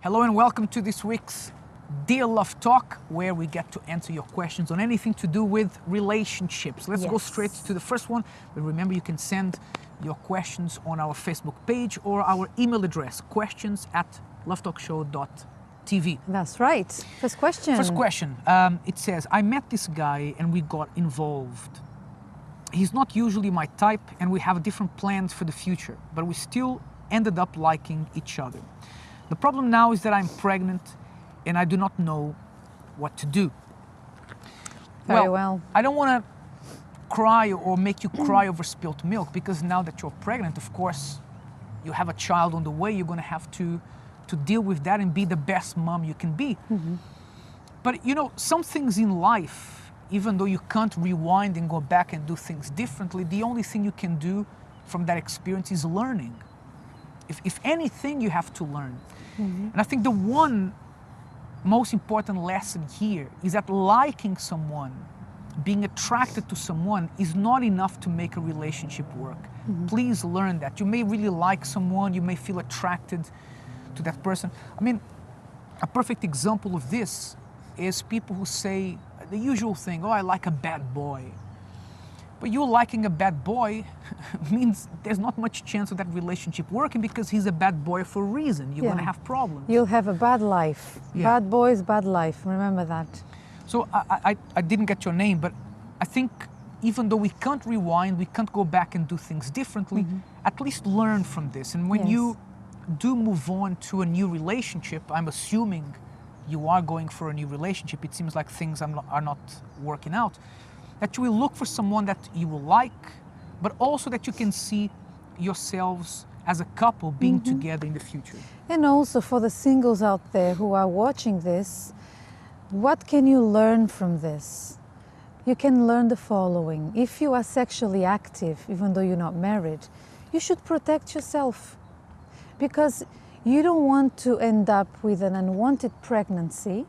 Hello and welcome to this week's Dear Love Talk, where we get to answer your questions on anything to do with relationships. Let's go straight to the first one. But remember, you can send your questions on our Facebook page or our email address, questions@lovetalkshow.tv. That's right. First question. First question. It says, I met this guy and we got involved. He's not usually my type and we have different plans for the future, but we still ended up liking each other. The problem now is that I'm pregnant and I do not know what to do. Very well. I don't want to cry or make you cry over spilt milk, because now that you're pregnant, of course, you have a child on the way. You're going to have to deal with that and be the best mom you can be. Mm-hmm. But you know, some things in life, even though you can't rewind and go back and do things differently, the only thing you can do from that experience is learning. If anything, you have to learn. Mm-hmm. And I think the one most important lesson here is that liking someone, being attracted to someone, is not enough to make a relationship work. Mm-hmm. Please learn that. You may really like someone, you may feel attracted to that person. I mean, a perfect example of this is people who say the usual thing, oh, I like a bad boy. But you liking a bad boy means there's not much chance of that relationship working, because he's a bad boy for a reason. You're going to have problems. You'll have a bad life. Yeah. Bad boys, bad life. Remember that. So I didn't get your name, but I think even though we can't rewind, we can't go back and do things differently, at least learn from this. And when you do move on to a new relationship, I'm assuming you are going for a new relationship. It seems like things are not working out. That you will look for someone that you will like, but also that you can see yourselves as a couple being together in the future. And also for the singles out there who are watching this, what can you learn from this? You can learn the following. If you are sexually active, even though you're not married, you should protect yourself, because you don't want to end up with an unwanted pregnancy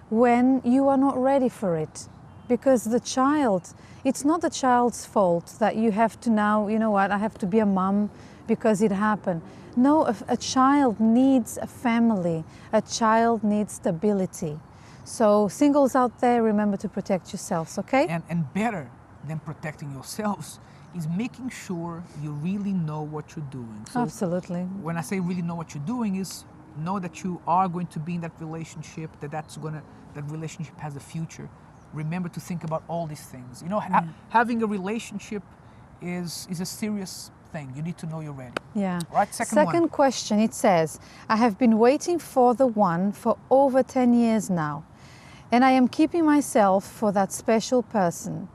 when you are not ready for it. Because the child, it's not the child's fault that you have to now, you know what, I have to be a mom because it happened. No, a child needs a family. A child needs stability. So singles out there, remember to protect yourselves, okay? And better than protecting yourselves is making sure you really know what you're doing. So absolutely. When I say really know what you're doing, is know that you are going to be in that relationship, that relationship has a future. Remember to think about all these things. You know, having a relationship is a serious thing. You need to know you're ready. Yeah. Right, Second question, it says, I have been waiting for the one for over 10 years now, and I am keeping myself for that special person.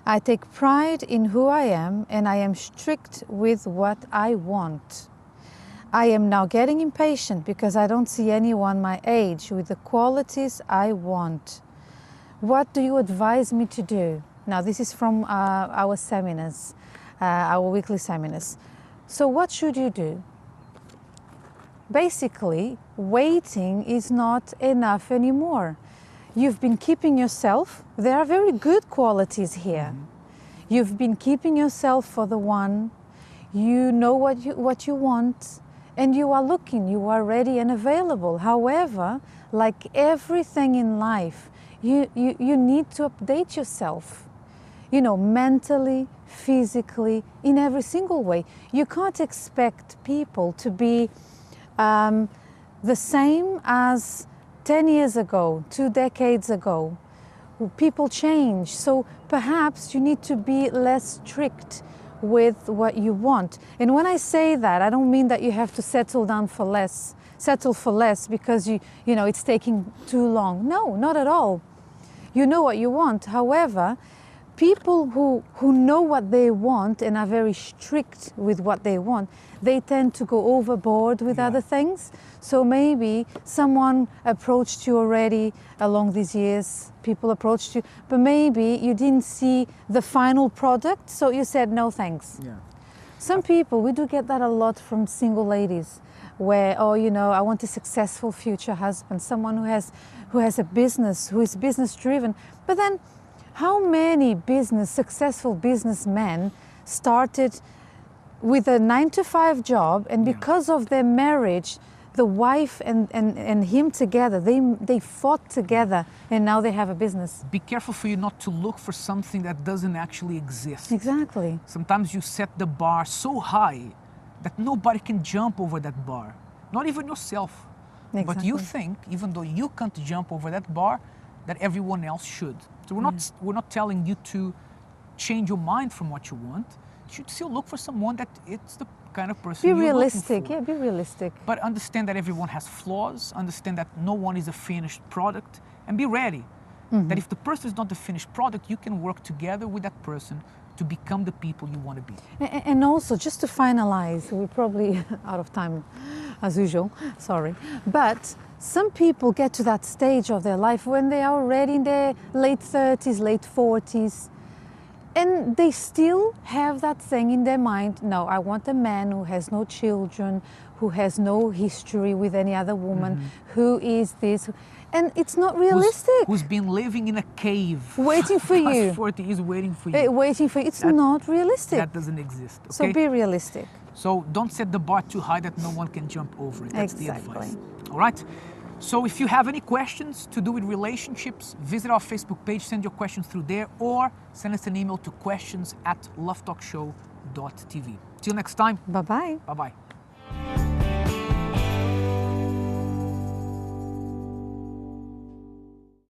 I take pride in who I am, and I am strict with what I want. I am now getting impatient because I don't see anyone my age with the qualities I want. What do you advise me to do? Now, this is from our seminars, our weekly seminars. So what should you do? Basically, waiting is not enough anymore. You've been keeping yourself. There are very good qualities here. You've been keeping yourself for the one. You know what you want, and you are looking. You are ready and available. However, like everything in life, you need to update yourself, you know, mentally, physically, in every single way. You can't expect people to be the same as 10 years ago, 2 decades ago. People change, so perhaps you need to be less strict with what you want. And when I say that, I don't mean that you have to settle for less because you know it's taking too long. No, not at all. You know what you want. However, people who know what they want and are very strict with what they want, they tend to go overboard with other things. So maybe someone approached you already along these years, people approached you, but maybe you didn't see the final product, so you said no thanks. Yeah. Some people, we do get that a lot from single ladies, where, oh, you know, I want a successful future husband, someone who has a business, who is business driven. But then how many successful businessmen started with a 9-to-5 job, and because of their marriage, the wife and him together, they fought together, and now they have a business. Be careful for you not to look for something that doesn't actually exist. Exactly. Sometimes you set the bar so high that nobody can jump over that bar, not even yourself. But you think, even though you can't jump over that bar, that everyone else should. So we're not telling you to change your mind from what you want. You should still look for someone that it's the kind of person Be you're realistic, looking for. yeah, be realistic. But understand that everyone has flaws, understand that no one is a finished product, and be ready that if the person is not the finished product, you can work together with that person to become the people you want to be. And also, just to finalize, we're probably out of time as usual, sorry. But some people get to that stage of their life when they are already in their late 30s, late 40s, and they still have that thing in their mind, no, I want a man who has no children, who has no history with any other woman, who is this, and it's not realistic. Who's been living in a cave. Waiting for you. Past 40 years waiting for you. Waiting for you. It's not realistic. That doesn't exist. Okay? So be realistic. So don't set the bar too high that no one can jump over it. That's Exactly. the advice. All right? So if you have any questions to do with relationships, visit our Facebook page, send your questions through there, or send us an email to questions@lovetalkshow.tv. Till next time. Bye-bye. Bye-bye.